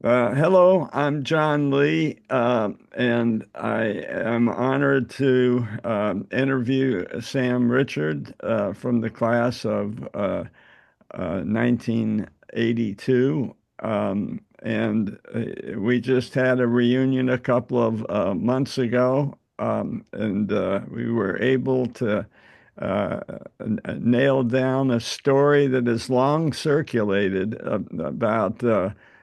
Hello, I'm John Lee, and I am honored to interview Sam Richard from the class of 1982. And we just had a reunion a couple of months ago, and we were able to uh, nail down a story that has long circulated about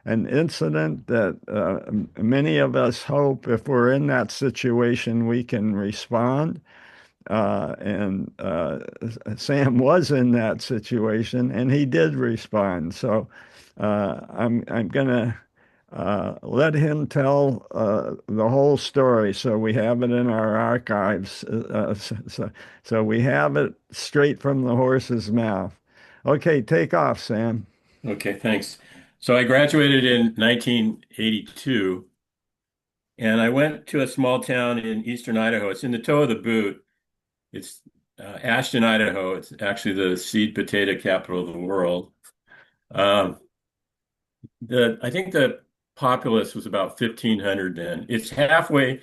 an incident that many of us hope, if we're in that situation, we can respond. And Sam was in that situation, and he did respond. So I'm gonna let him tell the whole story, so we have it in our archives. So we have it straight from the horse's mouth. Okay, take off, Sam. Okay, thanks. So I graduated in 1982 and I went to a small town in eastern Idaho. It's in the toe of the boot. It's Ashton, Idaho. It's actually the seed potato capital of the world. Um, I think the populace was about 1,500 then. It's halfway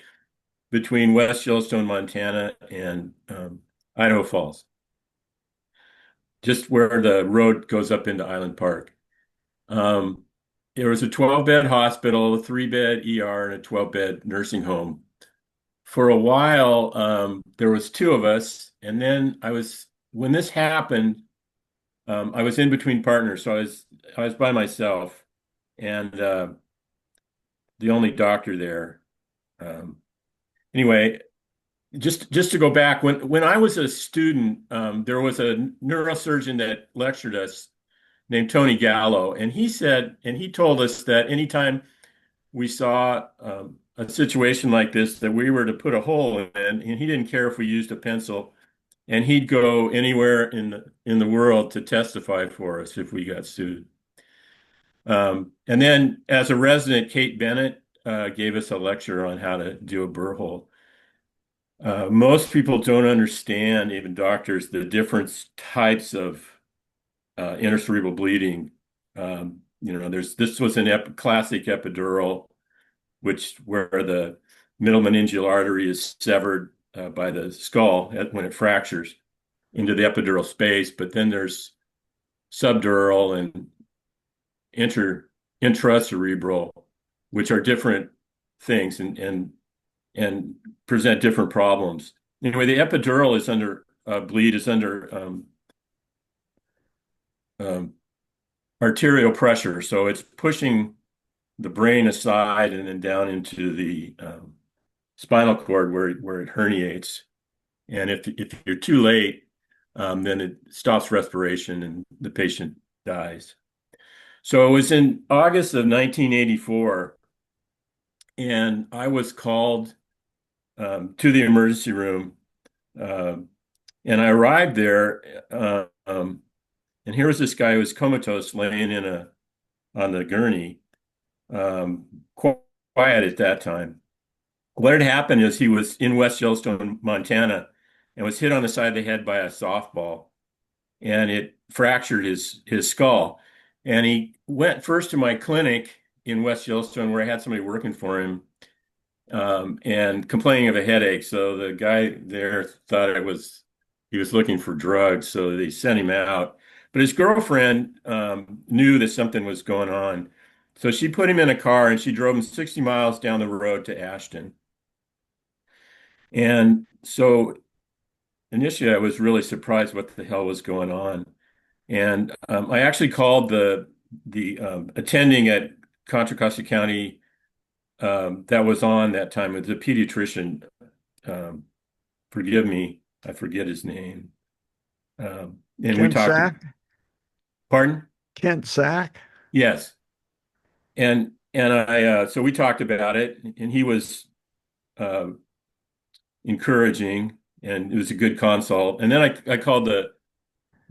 between West Yellowstone, Montana, and Idaho Falls, just where the road goes up into Island Park. Um, there was a 12-bed hospital, a 3-bed ER, and a 12-bed nursing home. For a while, there was two of us, and then when this happened, I was in between partners, so I was by myself, and the only doctor there. Um, anyway, just to go back, when I was a student, there was a neurosurgeon that lectured us named Tony Gallo, and he told us that anytime we saw a situation like this, that we were to put a hole in, and he didn't care if we used a pencil, and he'd go anywhere in the world to testify for us if we got sued. And then, as a resident, Kate Bennett gave us a lecture on how to do a burr hole. Most people don't understand, even doctors, the different types of intracerebral bleeding. This was an classic epidural, which where the middle meningeal artery is severed by the skull when it fractures into the epidural space. But then there's subdural and intracerebral, which are different things and present different problems. Anyway, the epidural is under bleed is under um, arterial pressure, so it's pushing the brain aside and then down into the spinal cord where it herniates. And if you're too late, then it stops respiration and the patient dies. So it was in August of 1984, and I was called to the emergency room, uh, and I arrived there, and here was this guy who was comatose, laying on the gurney, um, quiet at that time. What had happened is he was in West Yellowstone, Montana, and was hit on the side of the head by a softball, and it fractured his skull. And he went first to my clinic in West Yellowstone, where I had somebody working for him, and complaining of a headache. So the guy there thought he was looking for drugs, so they sent him out. But his girlfriend knew that something was going on, so she put him in a car and she drove him 60 miles down the road to Ashton. And so initially, I was really surprised what the hell was going on. And I actually called the attending at Contra Costa County that was on that time. It was a pediatrician. Um, Forgive me, I forget his name. And we Kent talked. Sack? Pardon? Kent Sack? Yes. And I so we talked about it, and he was um, encouraging, and it was a good consult. And then I called the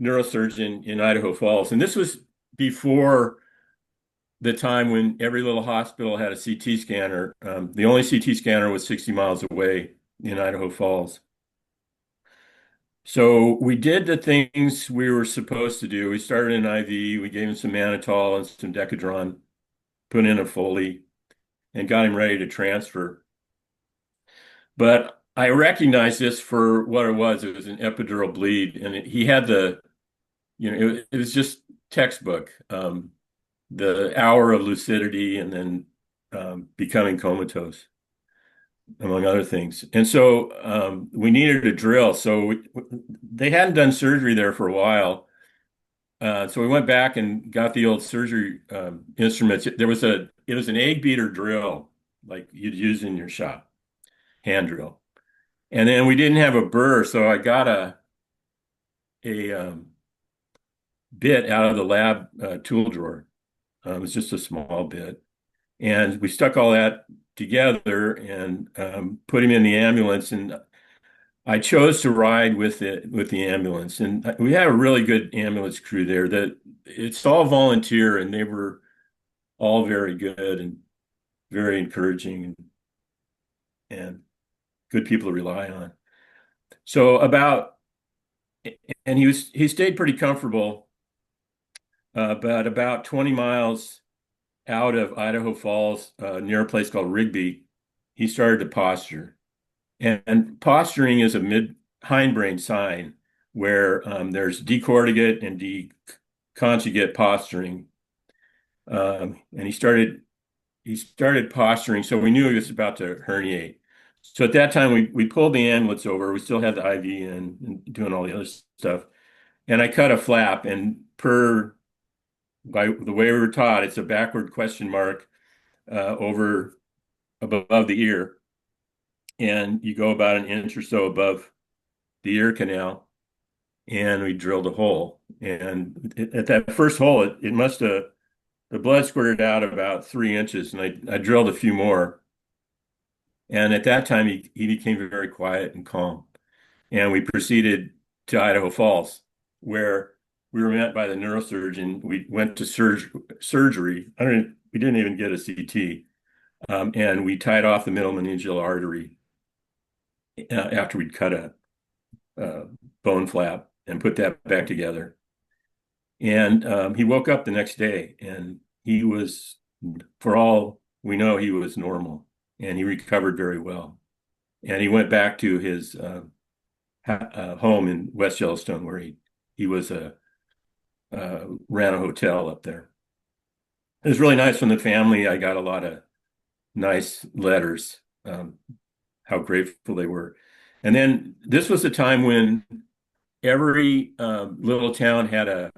neurosurgeon in Idaho Falls. And this was before the time when every little hospital had a CT scanner. The only CT scanner was 60 miles away in Idaho Falls. So we did the things we were supposed to do. We started an IV, we gave him some mannitol and some Decadron. put in a Foley, and got him ready to transfer. But I recognized this for what it was. It was an epidural bleed, and he had it was just textbook. The hour of lucidity and then becoming comatose, among other things. And so we needed a drill. They hadn't done surgery there for a while. So we went back and got the old surgery instruments. It was an egg beater drill, like you'd use in your shop, hand drill. And then we didn't have a burr, so I got a bit out of the lab tool drawer. It was just a small bit. And we stuck all that together and put him in the ambulance. And I chose to ride with the ambulance. And we had a really good ambulance crew there that it's all volunteer, and they were all very good and very encouraging and good people to rely on. So about and he stayed pretty comfortable, but about 20 miles out of Idaho Falls, near a place called Rigby, he started to posture. And posturing is a mid hindbrain sign where there's decorticate and deconjugate posturing. And he started posturing, so we knew he was about to herniate. So at that time, we pulled the ambulance over. We still had the IV in and doing all the other stuff. And I cut a flap, and by the way we were taught, it's a backward question mark over above the ear, and you go about an inch or so above the ear canal, and we drilled a hole. And at that first hole, it must have the blood squirted out about 3 inches, and I drilled a few more. And at that time, he became very quiet and calm. And we proceeded to Idaho Falls, where we were met by the neurosurgeon. We went to surgery. We didn't even get a CT. And we tied off the middle meningeal artery after we'd cut a bone flap and put that back together. And he woke up the next day, and he was, for all we know, he was normal, and he recovered very well. And he went back to his home in West Yellowstone, where he was ran a hotel up there. It was really nice from the family. I got a lot of nice letters, how grateful they were. And then this was the time when every little town had a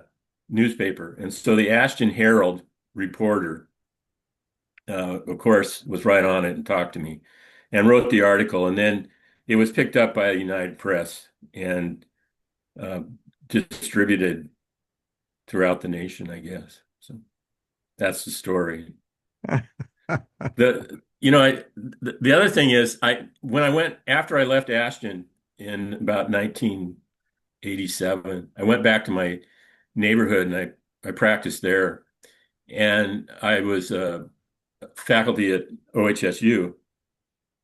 newspaper. And so the Ashton Herald reporter, of course, was right on it and talked to me and wrote the article. And then it was picked up by United Press and uh, distributed throughout the nation, I guess. So that's the story. The other thing is when I went after I left Ashton in about 1987, I went back to my neighborhood and I practiced there. And I was faculty at OHSU,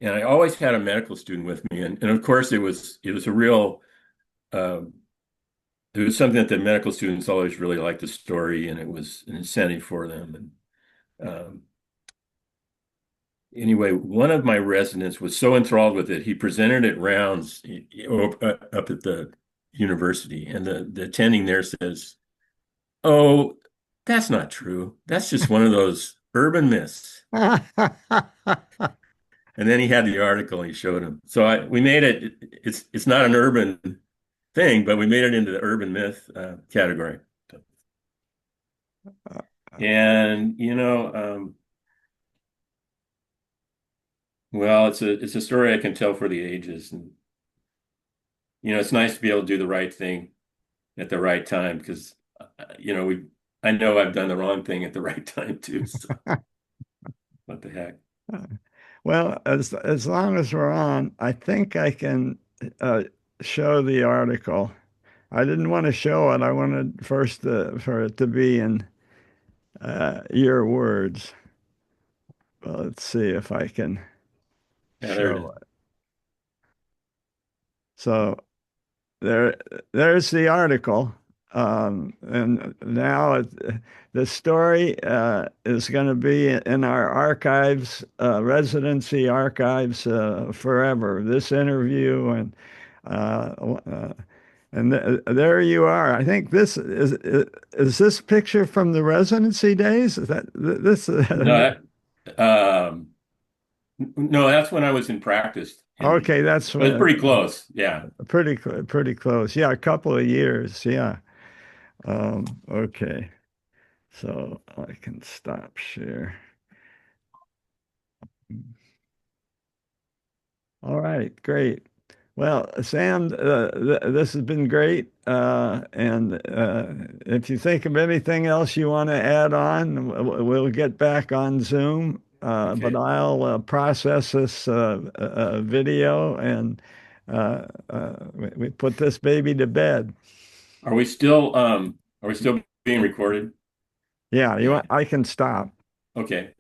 and I always had a medical student with me. And of course, it was a real it was something that the medical students always really liked the story, and it was an incentive for them. And anyway, one of my residents was so enthralled with it, he presented it rounds up at the university, and the attending there says, "Oh, that's not true. That's just one of those urban myths." And then he had the article and he showed him. So we made it. It's not an urban thing, but we made it into the urban myth category. And well, it's a story I can tell for the ages, and it's nice to be able to do the right thing at the right time because we I know I've done the wrong thing at the right time too. So what the heck? Well, as long as we're on, I think I can uh, show the article. I didn't want to show it. I wanted first for it to be in your words. Well, let's see if I can Yeah, there it is. show it. So there, there's the article. And now the story is going to be in our archives, residency archives, forever. This interview uh, uh, there you are. I think this is this picture from the residency days? Is that this? No, no, that's when I was in practice, Okay, that's but it's pretty close. Yeah. pretty close. Yeah, a couple of years. Yeah. Okay. So I can stop share. All right, great. Well, Sam, this has been great. And if you think of anything else you want to add on, we'll get back on Zoom. But Okay. I'll process this video and we put this baby to bed. Are we still being recorded? Yeah, you want, I can stop. Okay.